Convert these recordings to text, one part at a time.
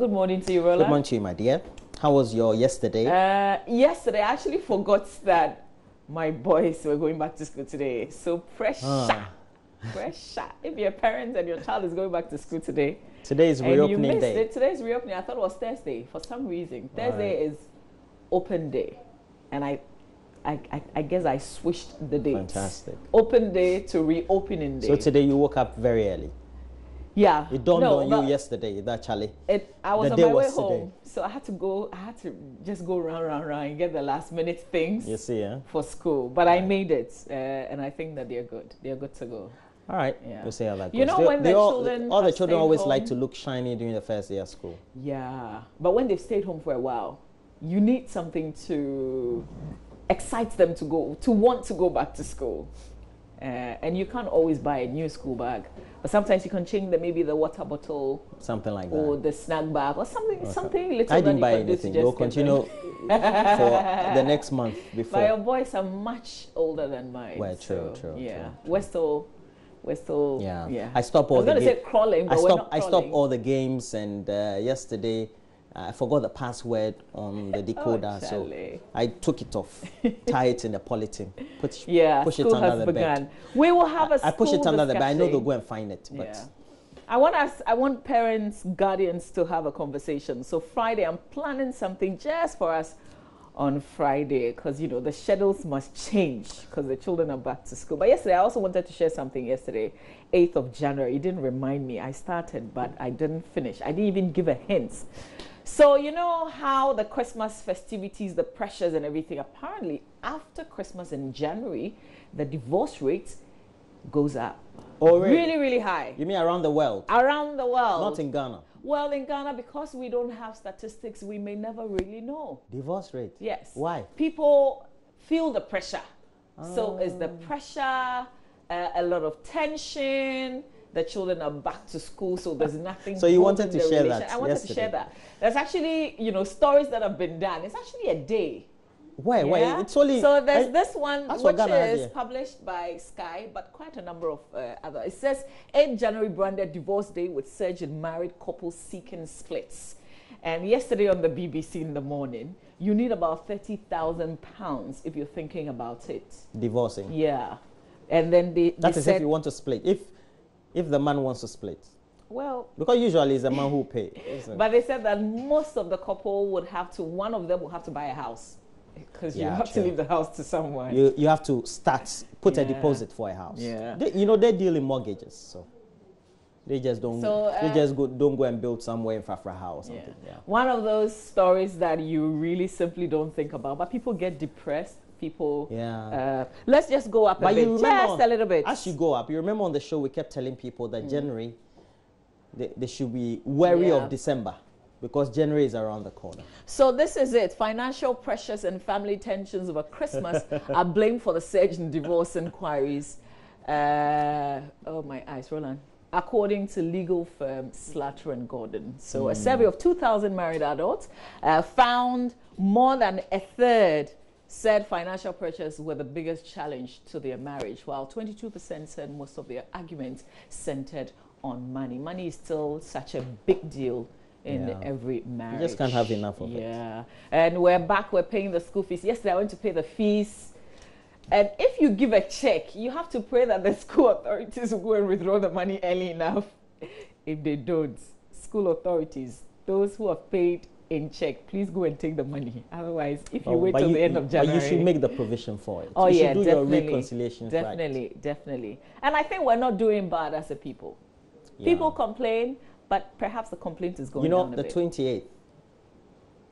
good morning to you, Roland. Good morning to you, my dear. How was your yesterday? Yesterday, I actually forgot that my boys were going back to school today. So pressure. Pressure. If you're a parent and your child is going back to school today. Today is reopening day. It. Today is reopening. I thought it was Thursday for some reason. Thursday is open day. And I guess I switched the dates. Fantastic. Open day to reopening day. So today you woke up very early. Yeah. It dawned on you yesterday, that Charlie. I was on my way home, so I had to just go round and get the last minute things. You see, for school. But I made it, and I think that they're good. They're good to go. All right. Yeah. We'll see how that goes. You know, when the children all the children always home, like to look shiny during the first day of school. Yeah, but when they've stayed home for a while, you need something to excite them to want to go back to school. And you can't always buy a new school bag, but sometimes you can change maybe the water bottle, something like that, or the snack bag, or something little. I didn't buy anything. You'll continue for the next month before. But your boys are much older than mine. Well, true. Yeah, we're still. Yeah. I stopped all the games. I was going to say crawling, but we're not crawling. I stopped all the games, and yesterday I forgot the password on the decoder, so I took it off, tie it in the polythene, push it under the bed. We will have a school I push it under discussion. the bed. I know they'll go and find it, but I want parents, guardians to have a conversation. So Friday, I'm planning something just for us on Friday, because you know the schedules must change because the children are back to school. But yesterday, I also wanted to share something. Yesterday, 8th of January. It didn't remind me. I started, but I didn't finish. I didn't even give a hint. So you know how the Christmas festivities, the pressures and everything, apparently after Christmas in January, the divorce rate goes up. Oh, really? Really, really high. You mean around the world? Around the world. Not in Ghana. Well, in Ghana, because we don't have statistics, we may never really know. Divorce rate? Yes. Why? People feel the pressure. So is the pressure, a lot of tension. The children are back to school, so there's nothing. So you wanted to share that? I wanted to share that. There's actually, stories that have been done. It's actually a day. Why? It's only. So there's this one which is published by Sky, but quite a number of other. It says 8th January branded divorce day with surge in married couples seeking splits. And yesterday on the BBC in the morning, you need about £30,000 if you're thinking about it. Divorcing. Yeah, and then that is if you want to split. If the man wants to split. Well, because usually it's the man who pays. But they said that most of the couple one of them will have to buy a house. Because you have to leave the house to someone. You have to put a deposit for a house. Yeah. They deal in mortgages, so they just don't. Don't go and build somewhere in Fafra house. Yeah. One of those stories that you really simply don't think about, but people get depressed. People. Let's just go up a bit, just a little bit. As you go up, you remember on the show we kept telling people that January, they should be wary of December. Because January is around the corner. So this is it. Financial pressures and family tensions over Christmas are blamed for the surge in divorce inquiries. Oh, my eyes, Roland. According to legal firm Slater & Gordon. So a survey of 2,000 married adults found more than a third said financial pressures were the biggest challenge to their marriage, while 22% said most of their arguments centered on money. Money is still such a big deal in every marriage. You just can't have enough of it. Yeah. And we're back, we're paying the school fees. Yesterday I went to pay the fees. And if you give a check, you have to pray that the school authorities will go and withdraw the money early enough. If they don't, school authorities, those who have paid in check, please go and take the money. Otherwise, if you wait till the end of January. But you should make the provision for it. Oh, you yeah, should do definitely. Your reconciliation Definitely. And I think we're not doing bad as a people. People complain, but perhaps the complaint is going down a bit. 28th,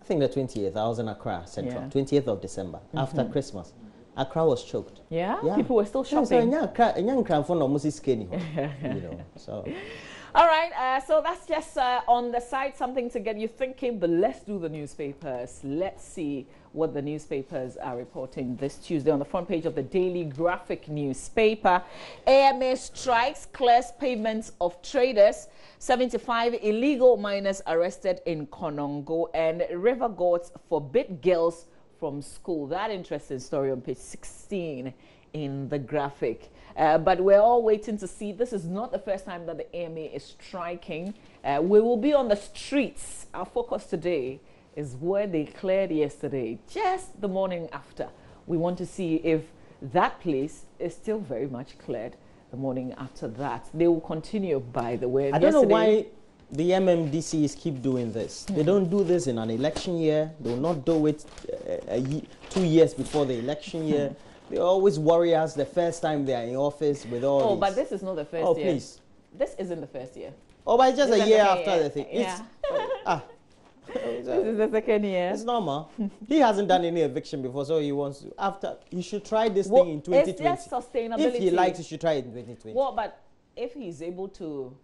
I think the 28th, I was in Accra Central, 28th of December, after Christmas. Accra was choked. Yeah? People were still shopping. So. All right, so that's just on the side, something to get you thinking, but let's do the newspapers. Let's see what the newspapers are reporting this Tuesday on the front page of the Daily Graphic newspaper. AMA strikes, clears pavements of traders. 75 illegal miners arrested in Konongo, and river goats forbid girls from school. That interesting story on page 16 in the graphic. But we're all waiting to see. This is not the first time that the AMA is striking. We will be on the streets. Our focus today is where they cleared yesterday, just the morning after. We want to see if that place is still very much cleared the morning after that. They will continue, by the way. I don't know why the MMDCs keep doing this. They don't do this in an election year. They will not do it 2 years before the election year. They always worry us the first time they are in office with all these. But this is not the first year. Oh, please. This isn't the first year. Oh, but it's just a year after the thing. Yeah. This is the second year. It's normal. He hasn't done any eviction before, so he wants to. After, he should try this thing in 2020. It's just sustainability. If he likes, he should try it in 2020. Well, but if he's able to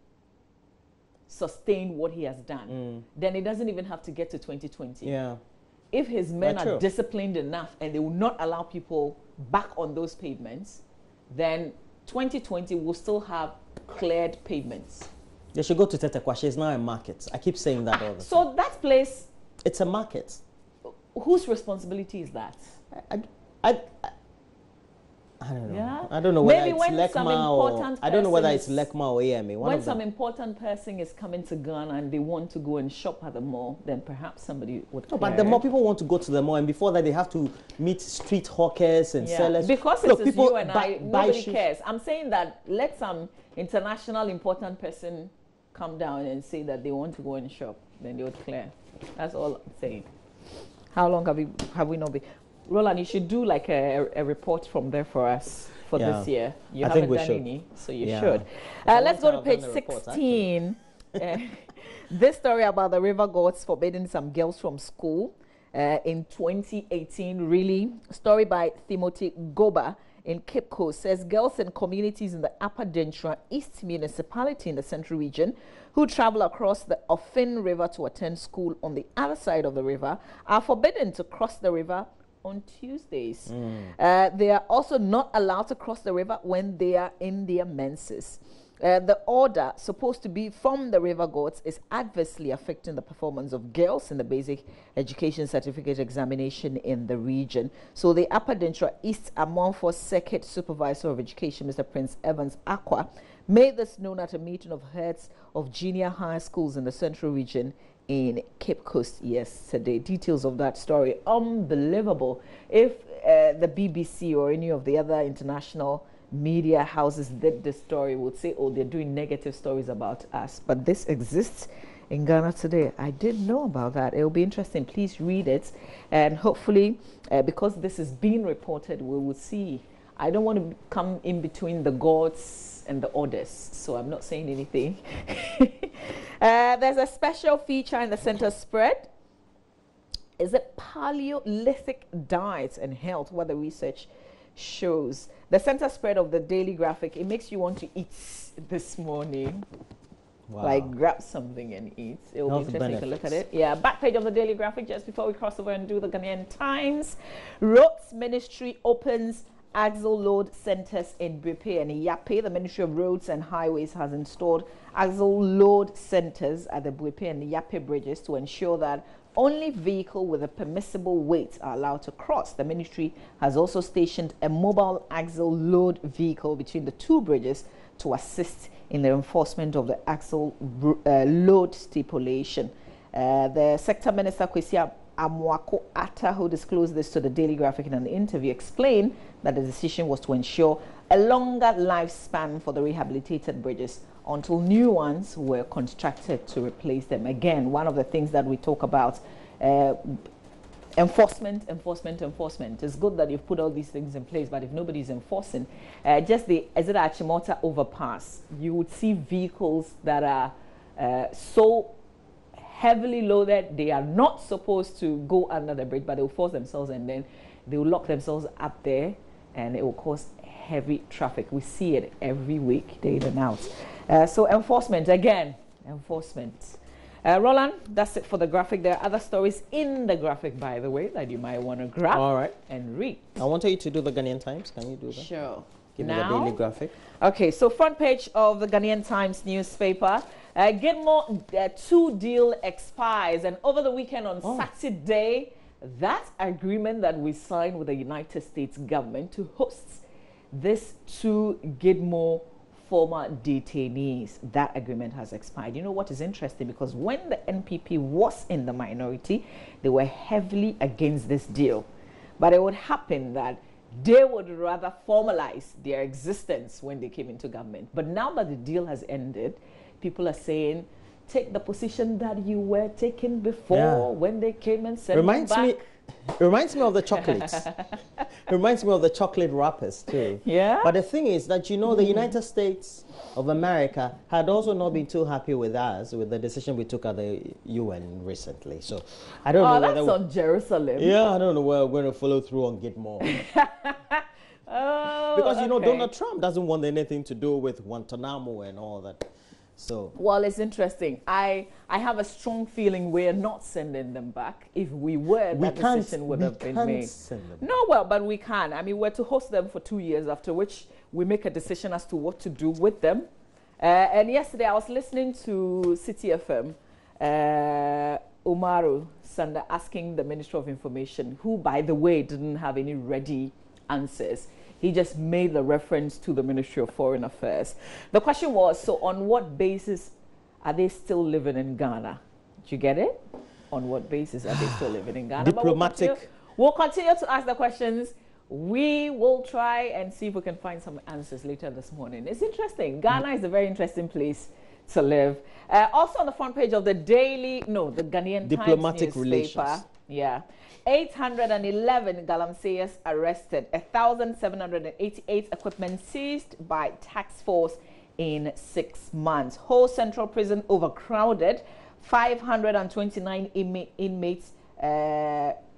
sustain what he has done, then it doesn't even have to get to 2020. Yeah. If his men are disciplined enough and they will not allow people back on those pavements, then 2020 will still have cleared pavements. They should go to Tetekwashi. It's now a market. I keep saying that all the time. So that place... It's a market. Whose responsibility is that? I don't know. Yeah? I don't know whether it's LECMA or... I don't know whether it's LECMA or AMA. When some important person is coming to Ghana and they want to go and shop at the mall, then perhaps somebody would... No, but the more people want to go to the mall, and before that they have to meet street hawkers and sellers. Because it's people you and I, nobody cares. I'm saying that let some international important person come down and say that they want to go and shop, then they would clear. That's all I'm saying. How long have we not been? Roland, you should do like a report from there for us for this year. You haven't done any, so you should. Let's go to page 16. This story about the river gods forbidding some girls from school in 2018. Really, story by Timothy Goba in Cape Coast says girls in communities in the Upper Dentra East municipality in the Central Region who travel across the Ofin River to attend school on the other side of the river are forbidden to cross the river on Tuesdays. They are also not allowed to cross the river when they are in their menses. The order, supposed to be from the river gods, is adversely affecting the performance of girls in the basic education certificate examination in the region. So the Upper Dentra East Amonfo Circuit Supervisor of Education, Mr. Prince Evans Aqua, made this known at a meeting of heads of junior high schools in the Central Region in Cape Coast yesterday. Details of that story, unbelievable. If the BBC or any of the other international media houses did this story, would say, oh, they're doing negative stories about us. But this exists in Ghana today. I didn't know about that. It will be interesting. Please read it. And hopefully, because this is being reported, we will see. I don't want to come in between the gods and the orders, so I'm not saying anything. There's a special feature in the center spread. Is it Paleolithic diet and health? What the research shows. The center spread of the daily graphic, it makes you want to eat this morning. Wow. Like grab something and eat. It will be interesting to look at it. Yeah, back page of the daily graphic just before we cross over and do the Ghanian Times. Roads Ministry opens axle load centers in Bwepe and Yape. The Ministry of Roads and Highways has installed axle load centers at the Bwepe and Yape bridges to ensure that only vehicles with a permissible weight are allowed to cross. The ministry has also stationed a mobile axle load vehicle between the two bridges to assist in the enforcement of the axle load stipulation. The sector minister, Kwesi Amwako Atta, who disclosed this to the Daily Graphic in an interview, explained that the decision was to ensure a longer lifespan for the rehabilitated bridges until new ones were constructed to replace them. Again, one of the things that we talk about, enforcement. It's good that you've put all these things in place, but if nobody's enforcing, just the Ezra Achimota overpass, you would see vehicles that are so heavily loaded, they are not supposed to go under the bridge, but they will force themselves and then they will lock themselves up there and it will cause heavy traffic. We see it every week, day in and out. So enforcement, again, enforcement. Roland, that's it for the graphic. There are other stories in the graphic, by the way, that you might want to grab and read. I want you to do the Ghanian Times. Can you do that? Sure. Give me the daily graphic. Okay, so front page of the Ghanian Times newspaper. Gilmore 2 deal expires, and over the weekend on Saturday, that agreement that we signed with the United States government to host these 2 Gidmo former detainees. That agreement has expired. You know what is interesting? Because when the NPP was in the minority, they were heavily against this deal. But it would happen that they would rather formalize their existence when they came into government. But now that the deal has ended, people are saying, take the position that you were taking before when they came and sent you back. Reminds me of the chocolates. Reminds me of the chocolate wrappers too. Yeah. But the thing is that, you know, the United States of America had also not been too happy with us, with the decision we took at the UN recently. So I don't know whether... that's on Jerusalem. Yeah, I don't know whether we're going to follow through on Gitmo. Because, you know, Donald Trump doesn't want anything to do with Guantanamo and all that. So, well, it's interesting. I have a strong feeling we're not sending them back. If we were, that decision would have been made. No, well, but we can. I mean, we're to host them for 2 years, after which we make a decision as to what to do with them. And yesterday I was listening to City FM, Umaru Sanda asking the Minister of Information, who, by the way, didn't have any ready answers. He just made the reference to the Ministry of Foreign Affairs. The question was, so on what basis are they still living in Ghana? Did you get it? On what basis are they still living in Ghana? Diplomatic. We'll continue to ask the questions. We will try and see if we can find some answers later this morning. It's interesting. Ghana is a very interesting place to live. Also on the front page of the Ghanian Diplomatic Times newspaper. Relations. Yeah. 811 galamseyers arrested, 1,788 equipment seized by tax force in 6 months. Whole central prison overcrowded, 529 inmates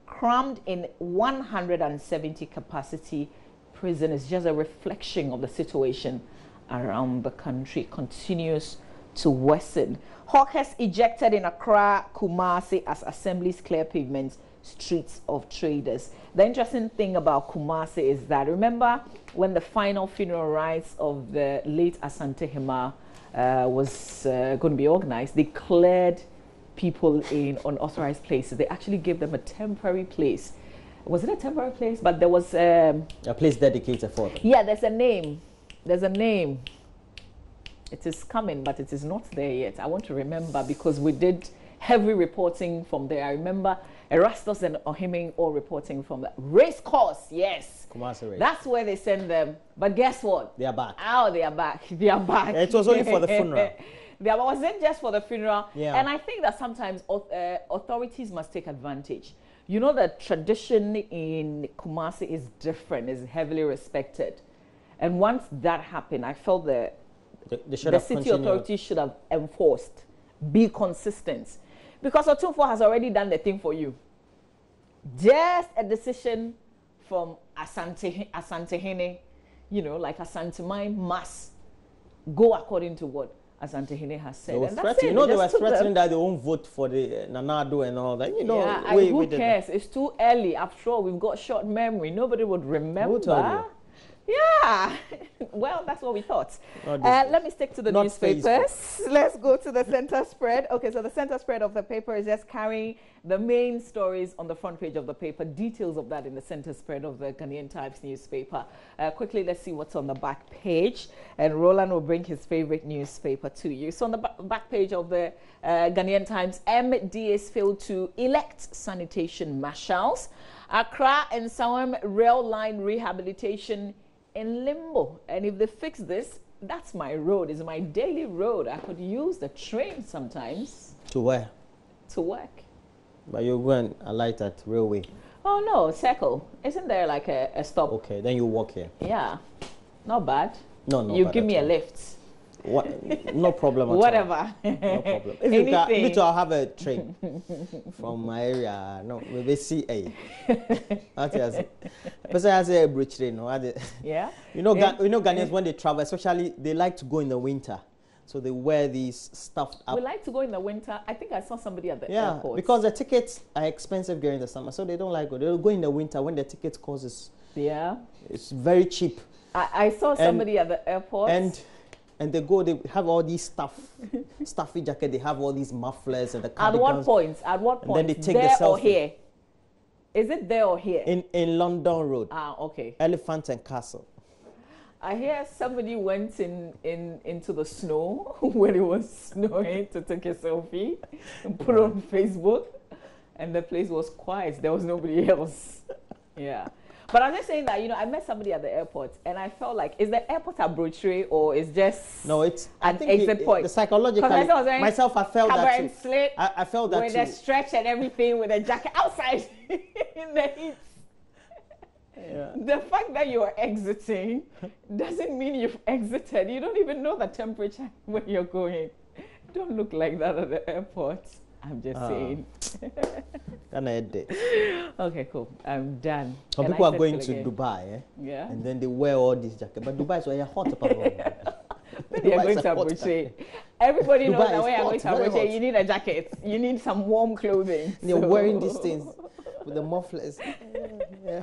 crammed in 170 capacity prison. Is just a reflection of the situation around the country. Continues to worsen. Hawkers ejected in Accra, Kumasi as assemblies clear pavements, streets of traders. The interesting thing about Kumasi is that, remember when the final funeral rites of the late Asante Hima was going to be organized, they cleared people in unauthorized places. They actually gave them a temporary place. Was it a temporary place? But there was a place dedicated for them. Yeah, there's a name. There's a name. It is coming, but it is not there yet. I want to remember, because we did heavy reporting from there. I remember Erastus and Ohiming all reporting from the race course. Yes, Kumasi race. That's where they send them. But guess what? They are back. Oh, they are back. They are back. It was only for the funeral. It wasn't just for the funeral. Yeah. And I think that sometimes authorities must take advantage. You know, the tradition in Kumasi is different, is heavily respected. And once that happened, I felt that the city authorities should have enforced, be consistent. Because Otunfo has already done the thing for you. Just a decision from Asantehene, you know, like Asantemine must go according to what Asantehene has said. And that's it. You know, they were threatening that they won't vote for the Nanado and all that. You know, yeah, who cares? It's too early. After all, we've got short memory. Nobody would remember. Who told you? Yeah, well, that's what we thought. Let me stick to the newspapers. Facebook. Let's go to the center spread. Okay, so the center spread of the paper is just carrying the main stories on the front page of the paper. Details of that in the center spread of the Ghanian Times newspaper. Quickly, let's see what's on the back page. And Roland will bring his favorite newspaper to you. So on the back page of the Ghanian Times, MDAs failed to elect sanitation marshals. Accra and Sawam rail line rehabilitation in limbo. And if they fix this, that's my road. It's my daily road. I could use the train sometimes. To where? To work. But you go and alight at railway. Oh no, Circle. Isn't there like a stop? Okay, then you walk here. Yeah. Not bad. No, you give me a lift. What? No problem at Whatever. all. No problem. If I'll have a train from my area, no, maybe CA. Yeah. You know, Ghanaians, when they travel, especially, they like to go in the winter. So they wear these stuffed up. We like to go in the winter. I think I saw somebody at the airport. Because the tickets are expensive during the summer, so they don't like it. They'll go in the winter when the ticket costs. Yeah. It's very cheap. I saw somebody at the airport. And they go, they have all these stuffy jacket, they have all these mufflers and the cardigans. At what point? And then they take there the selfie. Or here? Is it there or here? In London Road. Ah, okay. Elephant and Castle. I hear somebody went into the snow when it was snowing to take a selfie and put it on Facebook, and the place was quiet. There was nobody else. Yeah. But I'm just saying that, I met somebody at the airport, and I felt like, is the airport a brochure or is just no? It's an exit point? The psychologically, myself, I felt that too. Slip I felt that with too. With the stretch and everything, with the jacket outside in the heat. Yeah. The fact that you're exiting doesn't mean you've exited. You don't even know the temperature where you're going. Don't look like that at the airport. I'm just saying. Okay, cool. I'm done. Some people are going to Dubai, yeah, and then they wear all these jackets. But Dubai is where you're hot. They are going to Abuja. Everybody knows that when you're going to Abuja, you need a jacket. You need some warm clothing. You're wearing these things with the mufflers.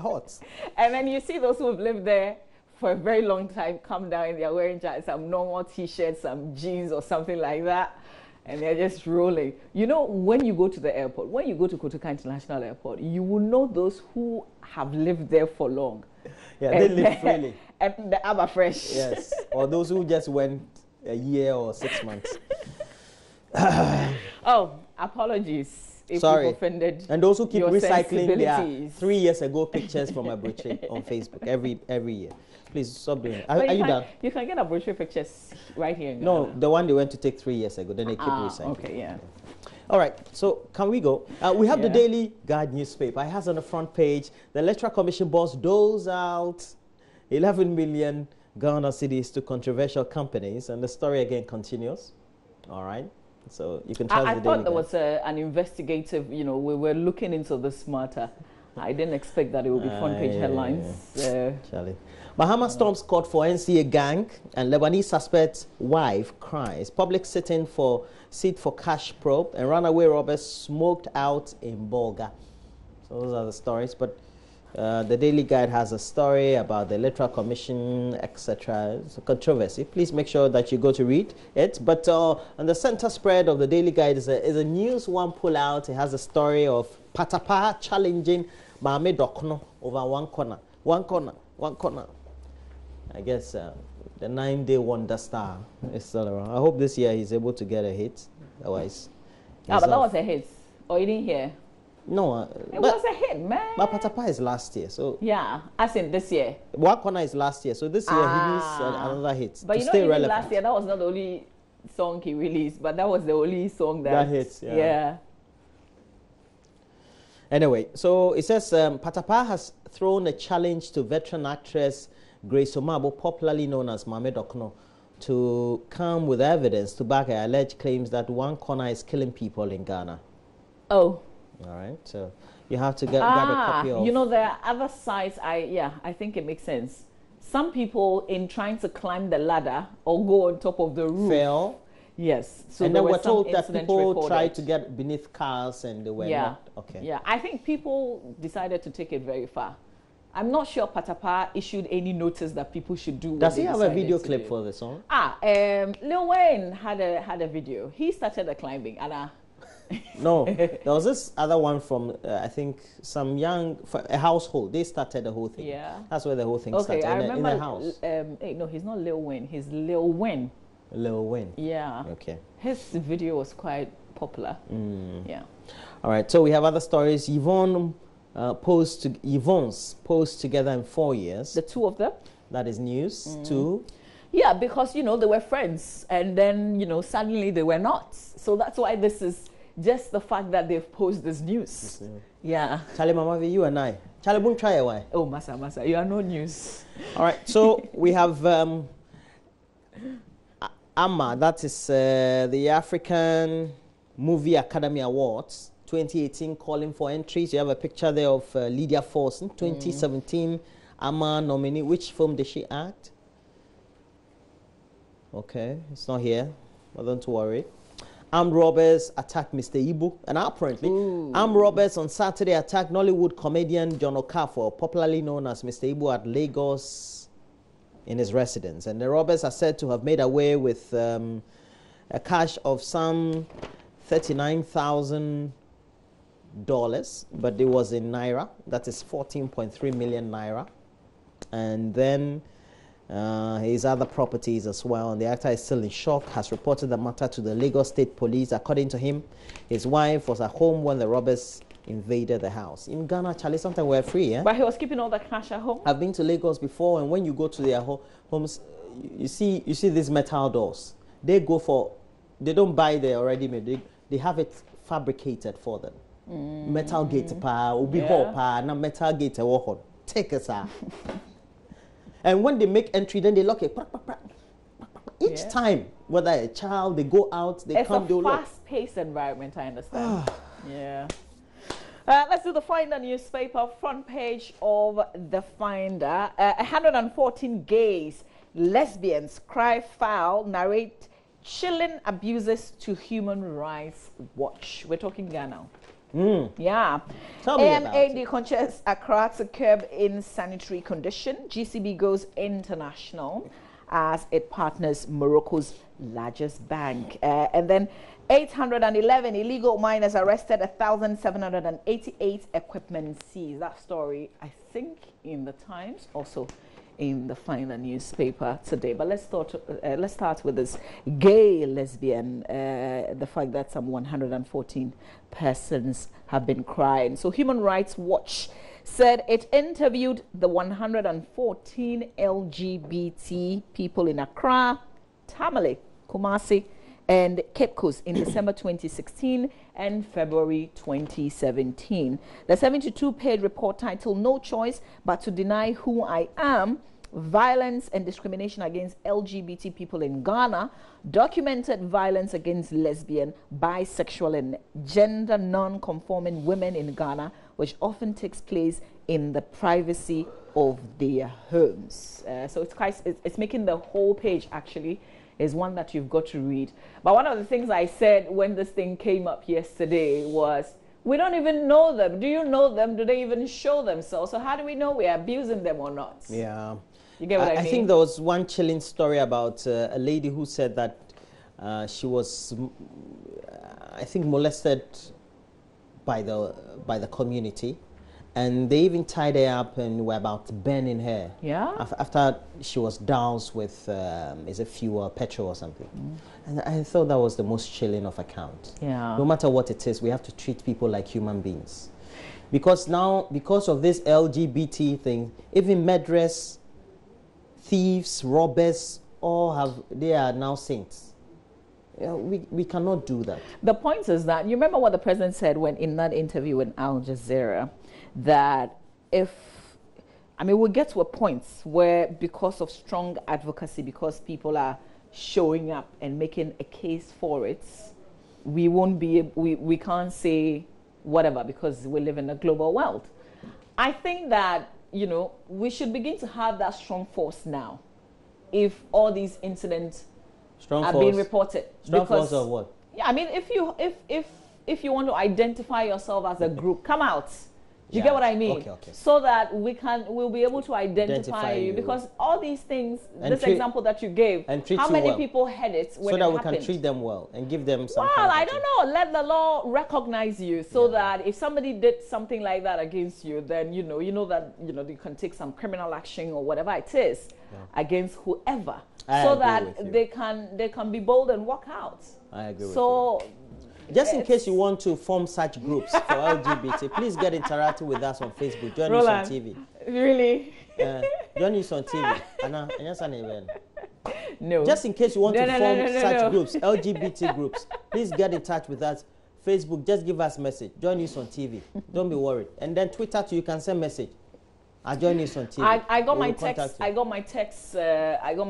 Hot. And then you see those who have lived there for a very long time come down and they're wearing some normal t-shirts, some jeans or something like that, and they're just rolling. When you go to the airport, when you go to Kotoka International Airport, you will know those who have lived there for long. Yeah, they live freely. And the other fresh. Yes, or those who just went a year or 6 months. Oh, apologies. If sorry, offended and those who keep recycling their 3 years ago pictures from a brochure on Facebook every year. Please stop doing it. Are you done? You can get a brochure pictures right here in No, Ghana. the one they went to take 3 years ago, then they keep recycling. Okay, yeah. All right, so can we go? We have the Daily Guide newspaper. It has on the front page, the Electoral Commission boss doles out 11 million Ghana cedis to controversial companies, and the story again continues. All right. So you can trust the Daily Guide. I thought there was an investigative, we were looking into this matter. I didn't expect that it would be front page headlines. Charlie. Bahama storms court for NCA gang, and Lebanese suspect's wife cries. Public sitting for seat for cash probe, and runaway robbers smoked out in Bolga. So those are the stories. But the Daily Guide has a story about the Electoral Commission, etc. It's a controversy. Please make sure that you go to read it. But on the center spread of the Daily Guide is a news one pull out. It has a story of Patapa challenging Mame Dokno over one corner. One corner. I guess the 9-day wonder star is still around. I hope this year he's able to get a hit. Otherwise, but that was a hit. Or you didn't hear? No, it was a hit, man. But Patapa is last year, so yeah, as in this year. One corner is last year, so this year he needs another hit. But to stay relevant. Last year that was not the only song he released, but that was the only song that hits. Yeah. Anyway, so it says Patapa has thrown a challenge to veteran actress Grace Omabo, popularly known as Mame Dokno, to come with evidence to back her alleged claims that one corner is killing people in Ghana. Oh. All right, so you have to grab a copy of... there are other sides, I think it makes sense. Some people, in trying to climb the ladder or go on top of the roof... Fail. Yes. So and then we're told that people tried to get beneath cars and they were not... Okay. Yeah, I think people decided to take it very far. I'm not sure Patapa issued any notice that people should do. Does he have a video clip for the song? Lil Wayne had a video. He started the climbing, and no, there was this other one from I think some a household. They started the whole thing. Yeah, that's where the whole thing started. I remember in the house. No, he's not Lil Wayne. He's Lil Wayne. Lil Wayne. Yeah. Okay. His video was quite popular. Yeah. All right. So we have other stories. Yvonne's posed together in 4 years. The two of them? That is news too. Yeah, because, they were friends. And then, suddenly they were not. So that's why this is just the fact that they've posed this news. Yeah. Charlie Mama, you and I. Charlie, boom, try away. Oh, Masa, you are no news. All right. So we have AMA, that is the African Movie Academy Awards 2018, calling for entries. You have a picture there of Lydia Forson, 2017 AMA nominee. Which film did she act? Okay, it's not here, but don't worry. Armed robbers attacked Mr. Ibu, and apparently, armed robbers on Saturday attacked Nollywood comedian John Okafor, popularly known as Mr. Ibu, at Lagos in his residence. And the robbers are said to have made away with a cash of some $39,000, but it was in Naira. That is 14.3 million Naira. And then his other properties as well. And the actor is still in shock, has reported the matter to the Lagos State Police. According to him, his wife was at home when the robbers invaded the house. In Ghana, Charlie, sometimes we're free, eh? But he was keeping all the cash at home? I've been to Lagos before, and when you go to their homes, you see these metal doors. They don't buy the already made. They have it fabricated for them. Metal gate pa, ubi ho pa, na metal gate wo take us out. And when they make entry, then they lock it. Each time, whether a child, they go out, they come, they lock. It's a fast-paced environment, I understand. Yeah. Let's do the Finder newspaper, front page of the Finder. 114 gays, lesbians cry foul, narrate chilling abuses to Human Rights Watch. We're talking Ghana. Yeah. Tell me about it. Conches Accra to curb insanitary condition. GCB goes international as it partners Morocco's largest bank. And then 811 illegal miners arrested, 1,788 equipment seized. That story, I think, in the Times, also in the Finder newspaper today. But let's start with this gay lesbian, the fact that some 114 persons have been crying. So Human Rights Watch said it interviewed the 114 LGBT people in Accra, Tamale, Kumasi, and Cape Coast in December 2016 and February 2017. The 72-page report titled "No Choice But to Deny Who I Am: Violence and Discrimination Against LGBT People in Ghana" documented violence against lesbian, bisexual, and gender non-conforming women in Ghana, which often takes place in the privacy of their homes. So it's making the whole page actually is one that you've got to read. But one of the things I said when this thing came up yesterday was, we don't even know them. Do you know them? Do they even show themselves? So how do we know we're abusing them or not? Yeah. You get what I mean? I think there was one chilling story about a lady who said that she was, I think, molested by the community. And they even tied her up and were about burning her. Yeah. After she was doused with, is it fuel, petrol or something. And I thought that was the most chilling of account. Yeah. No matter what it is, we have to treat people like human beings. Because now, because of this LGBT thing, even murderers, thieves, robbers, they are now saints. We cannot do that. The point is that, you remember what the president said when in that interview with Al Jazeera, that we'll get to a point where, because of strong advocacy, because people are showing up and making a case for it, we can't say whatever because we live in a global world. I think that, we should begin to have that strong force now if all these incidents are being reported. Strong force of what? Yeah, if you want to identify yourself as a group, come out. You get what I mean? Okay. So that we'll be able to identify you, because all these things, this example that you gave, how many people had it when it happened? So that we can treat them well and give them some. Well, I don't know. Let the law recognize you, so that if somebody did something like that against you, then you know that you can take some criminal action or whatever it is against whoever, so that they can be bold and walk out. I agree with you. Just in case you want to form such groups for LGBT, please get interactive with us on Facebook. Join us on TV. Really? Join us on TV. Anna, no. Just in case you want to form such groups, LGBT groups, please get in touch with us. Facebook, just give us a message. Join us on TV. Don't be worried. And then Twitter too, you can send message. Join us on TV. I got my text. I got my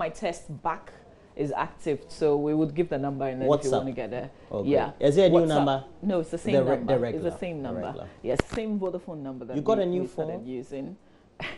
text back. Is active, so we would give the number, and then if you want to get there. Okay. Yeah. Is there a new number? No, it's the same number. The regular, it's the same number. Yes, same Vodafone number that you got a new phone using.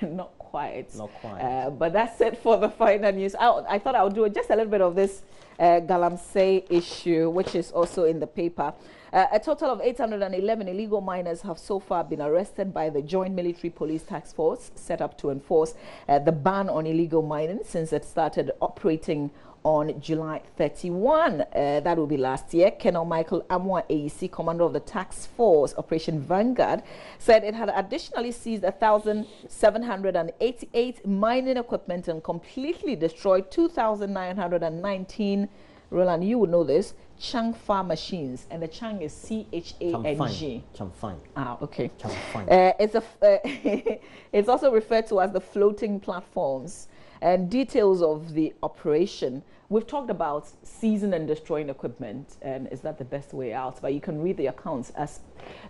Not quite. Not quite. But that's it for the Finder news. I thought I would do just a little bit of this Galamsey issue, which is also in the paper. A total of 811 illegal miners have so far been arrested by the Joint Military Police Task Force set up to enforce the ban on illegal mining since it started operating on July 31. That will be last year. Colonel Michael Amwa, AEC, commander of the Task Force Operation Vanguard, said it had additionally seized 1,788 mining equipment and completely destroyed 2,919, Roland, you would know this, Changfa machines, and the Chang is C-H-A-N-G. Changfang. Ah, okay. Changfang. It's also referred to as the floating platforms. And details of the operation. We've talked about seizing and destroying equipment, and is that the best way out? But you can read the accounts as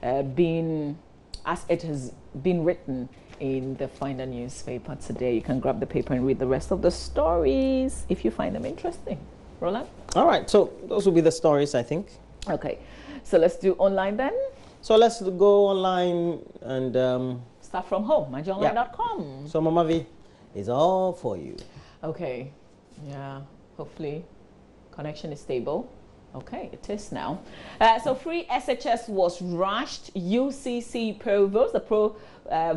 it has been written in the Finder newspaper today. You can grab the paper and read the rest of the stories if you find them interesting. Roland? All right, so those will be the stories, I think. Okay, so let's do online then. So let's go online and start from home, myjoyonline.com. So Mama V, is all for you. Okay, yeah, hopefully connection is stable. Okay, it is now. So free SHS was rushed. UCC Provost, the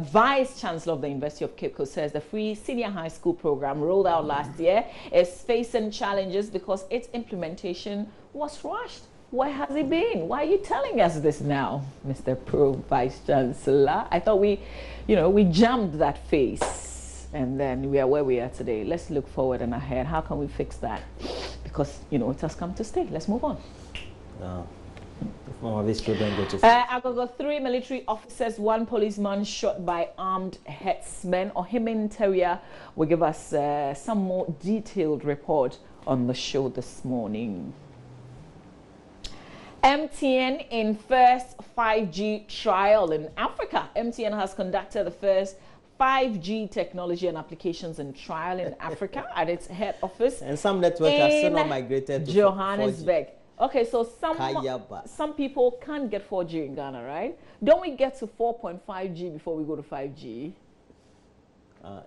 Vice Chancellor of the University of Cape Coast, says the free senior high school program rolled out last year is facing challenges because its implementation was rushed. Where has it been? Why are you telling us this now, Mr. Vice Chancellor? I thought we jammed that phase. And then we are where we are today. Let's look forward and ahead. How can we fix that? Because, it has come to stay. Let's move on. If more of these children go to Agogo, 3 military officers, 1 policeman shot by armed headsmen. Ohimin Terrier will give us some more detailed report on the show this morning. MTN in first 5G trial in Africa. MTN has conducted the first 5G technology and applications in trial in Africa at its head office. And some networks are still not migrated to Johannesburg. 4G. Okay, so some people can't get 4G in Ghana, right? Don't we get to 4.5G before we go to 5G?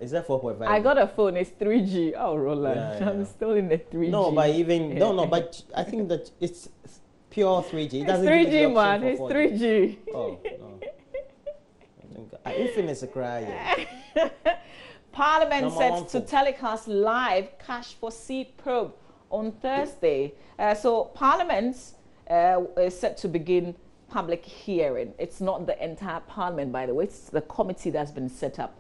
Is that 4.5? I got a phone, it's 3G. Oh, Roland, yeah. I'm still in the 3G. No, but I think that it's pure 3G. It doesn't 3G, man, it's 3G. Oh, no. Infinite a cry. Parliament set to telecast live cash for seed probe on Thursday. So Parliament is set to begin public hearing. It's not the entire Parliament, by the way. It's the committee that's been set up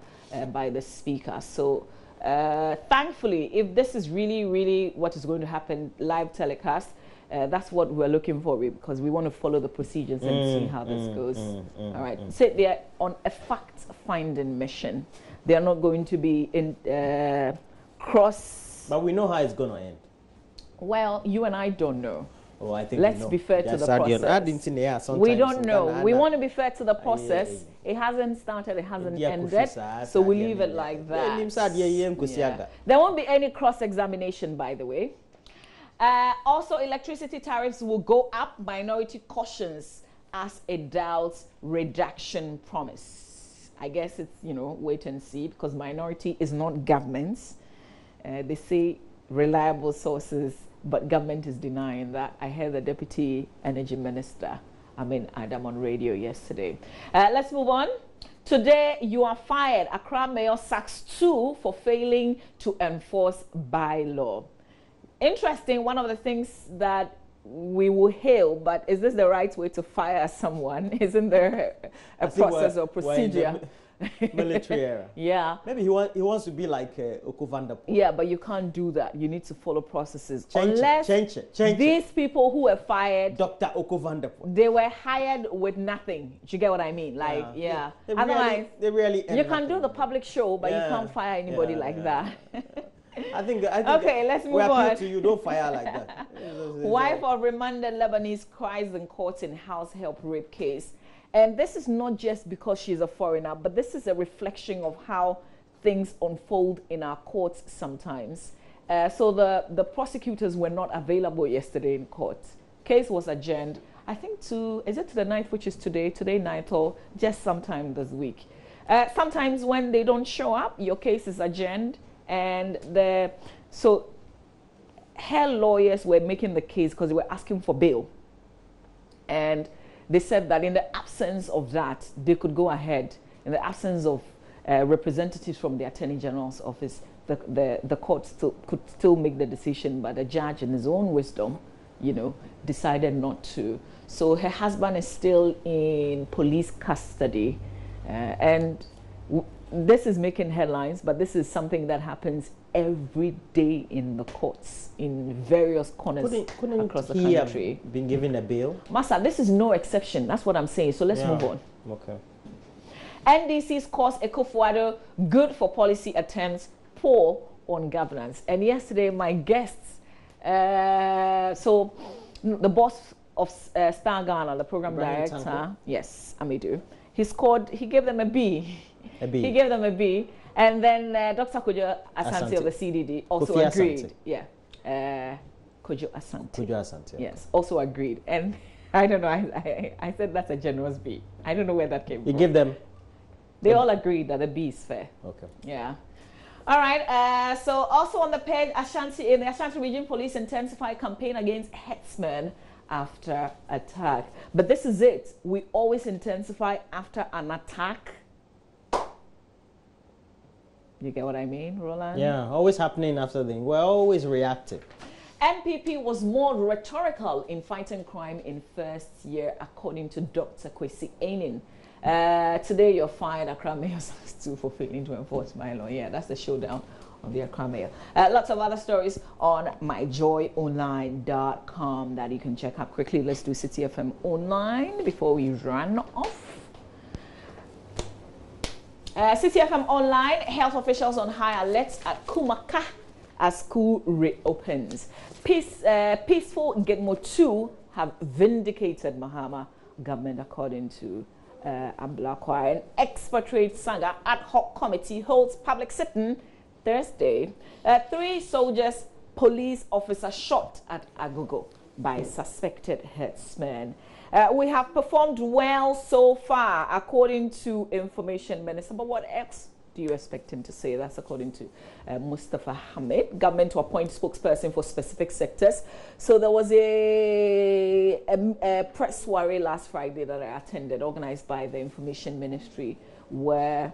by the Speaker. So thankfully, if this is really what is going to happen, live telecast, that's what we're looking for, because we want to follow the procedures and see how this goes. All right. So they're on a fact-finding mission. They are not going to be in cross. But we know how it's going to end. Well, you and I don't know. Oh, I think let's be fair to the process. We don't know. We want to be fair to the process. It hasn't started. It hasn't ended. So we leave it like that. Yeah. There won't be any cross-examination, by the way. Also, electricity tariffs will go up. Minority cautions as a doubts reduction promise. I guess it's, wait and see, because minority is not governments. They say reliable sources, but government is denying that. I heard the Deputy Energy Minister, Adam, on radio yesterday. Let's move on. Today, you are fired. Accra Mayor sacks 2 for failing to enforce bylaw. Interesting, one of the things that we will hail, but is this the right way to fire someone? Isn't there a process or procedure? Military era. Yeah. Maybe he wants to be like Okovanda. Yeah, but you can't do that. You need to follow processes. Unless these people who were fired, Dr. Okovanda, they were hired with nothing. Do you get what I mean? Like, yeah. Otherwise, they really you can do the public show, but you can't fire anybody like that. I think okay, let's move on. To you, don't fire like that. Wife of remanded Lebanese cries in court in house help rape case. And this is not just because she's a foreigner, but this is a reflection of how things unfold in our courts sometimes. So the prosecutors were not available yesterday in court. Case was adjourned, I think to the 9th, which is today night, or just sometime this week. Sometimes when they don't show up, your case is adjourned. And so her lawyers were making the case because they were asking for bail. And they said that in the absence of that, they could go ahead, in the absence of representatives from the Attorney General's office, the court could still make the decision, but the judge, in his own wisdom, decided not to. So her husband is still in police custody, and this is making headlines, but this is something that happens every day in the courts in various corners across the country. Have been given a bail? Massa, this is no exception. That's what I'm saying. So let's move on. Okay. NDC's calls Ekufuado good for policy attempts, poor on governance. And yesterday, my guests, so the boss of Star Ghana, the program director, yes, Amidu, he gave them a B. He gave them a B. And then Dr. Kojo Asante of the CDD also Kofi agreed. Asante. Yeah. Kojo Asante. Kojo Asante. Okay. Yes, also agreed. And I don't know, I said that's a generous B. I don't know where that came from. You give them? They all agreed that the B is fair. Okay. Yeah. All right. So also on the page, in the Ashanti Region, police intensify campaign against headsmen after attack. But this is it. We always intensify after an attack. You get what I mean, Roland? Yeah, always happening after the thing. We're always reactive. NPP was more rhetorical in fighting crime in first year, according to Dr. Kwesi Ainin. Today you're fired, Accra Mayor too, for failing to enforce my law. Yeah, that's the showdown of the Accra Mayor. Lots of other stories on myjoyonline.com that you can check out quickly. Let's do City FM Online before we run off. City FM Online, health officials on high alert at Kumaka as school reopens. Peaceful Gitmo 2 have vindicated Mahama government, according to Ablakwa. An expatriate saga ad hoc committee holds public sitting Thursday. 3 soldiers, police officer shot at Agogo by suspected herdsmen. We have performed well so far, according to Information Minister. But what else do you expect him to say? That's according to Mustafa Hamid. Government to appoint spokesperson for specific sectors. So there was a press soiree last Friday that I attended, organized by the Information Ministry, where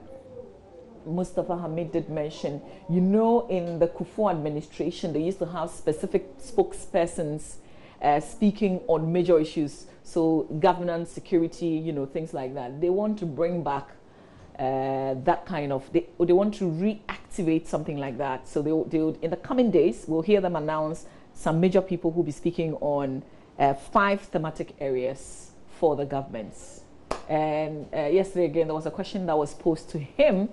Mustafa Hamid did mention, in the Kufuor administration, they used to have specific spokespersons speaking on major issues. So governance, security, things like that. They want to bring back that kind of, they want to reactivate something like that. So they would, in the coming days, we'll hear them announce some major people who will be speaking on 5 thematic areas for the governments. And yesterday, again, there was a question that was posed to him.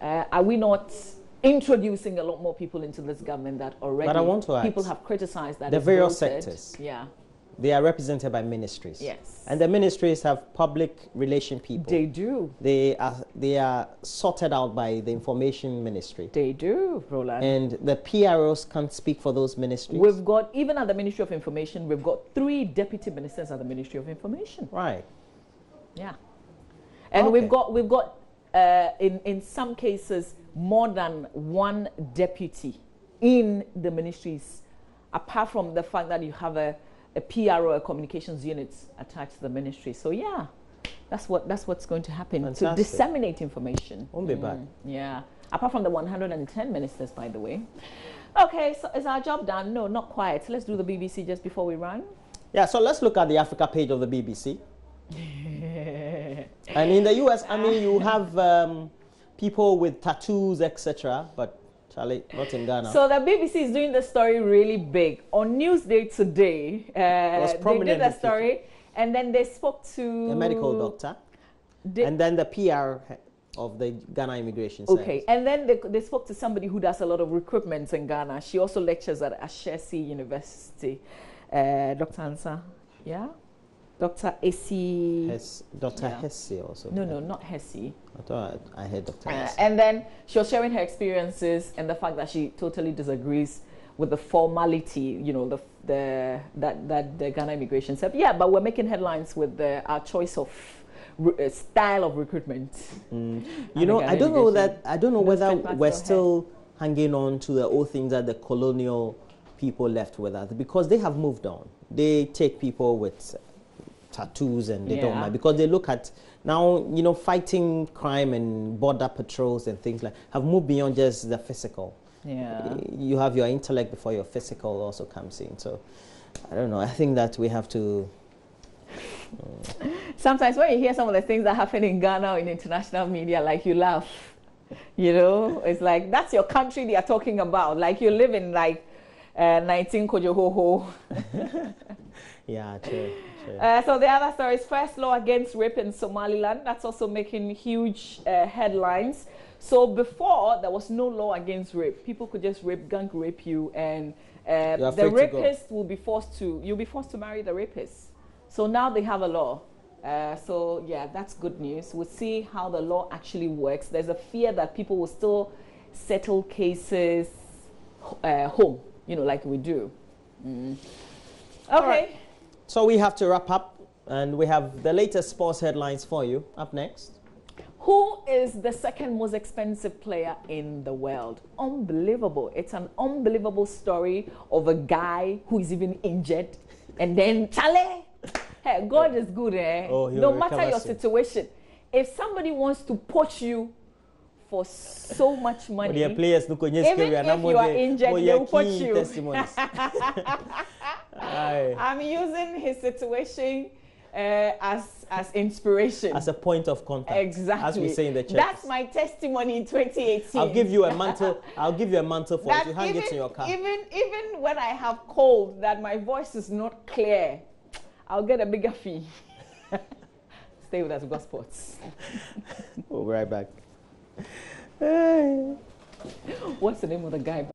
Are we not introducing a lot more people into this government that already but I want to ask, people have criticized that the various sectors? Yeah. They are represented by ministries. Yes. And the ministries have public relation people. They do. They are sorted out by the Information Ministry. They do, Roland. And the PROs can't speak for those ministries. We've got, even at the Ministry of Information, we've got 3 deputy ministers at the Ministry of Information. Right. Yeah. And okay. we've got in some cases more than 1 deputy in the ministries, apart from the fact that you have a PRO, a communications unit attached to the ministry. So yeah, that's what's going to happen. Fantastic. To disseminate information. Won't be bad. Yeah. Apart from the 110 ministers, by the way. Okay, so is our job done? No, not quite. So let's do the BBC just before we run. Yeah, so let's look at the Africa page of the BBC. And in the US, you have people with tattoos, etc. But Charlie, not in Ghana. So the BBC is doing the story really big. On Newsday today, they did a story, and then they spoke to a medical doctor, and then the PR of the Ghana Immigration Service. Okay, and then they spoke to somebody who does a lot of recruitment in Ghana. She also lectures at Ashesi University. Dr. Ansa, yeah? Dr. Esi. Dr. Hesse also. No, not Hesse. I thought I heard Dr. Hesse. And then she was sharing her experiences and the fact that she totally disagrees with the formality, that the Ghana Immigration Service. Yeah, but we're making headlines with our choice of style of recruitment. I don't know whether we're still hanging on to the old things that the colonial people left with us, because they have moved on. They take people with tattoos and they don't mind, because they look at now, fighting crime and border patrols and things like have moved beyond just the physical. Yeah. You have your intellect before your physical also comes in. So I don't know. I think that we have to. Sometimes when you hear some of the things that happen in Ghana or in international media, like you laugh. You know, it's like that's your country they are talking about. Like you live in like 19 Kojohoho. Yeah, true. So the other story is first law against rape in Somaliland. That's also making huge headlines. So before, there was no law against rape. People could just gang rape you, and the rapist will be forced to, you'll be forced to marry the rapist. So now they have a law. So yeah, that's good news. We'll see how the law actually works. There's a fear that people will still settle cases home, you know, like we do. Okay. Right. So we have to wrap up, and we have the latest sports headlines for you. Up next. Who is the second most expensive player in the world? Unbelievable. It's an unbelievable story of a guy who is even injured. And then, Chale, hey, God is good, eh? Oh, no matter your situation. If somebody wants to poach you for so much money, even if you are injured, they will poach you. I'm using his situation as inspiration, as a point of contact. Exactly. As we say in the church. That's my testimony in 2018. I'll give you a mantle. I'll give you a mantle for it. You hang it in your car. Even when I have cold, that my voice is not clear, I'll get a bigger fee. Stay with us, we've got sports. We'll be right back. What's the name of the guy?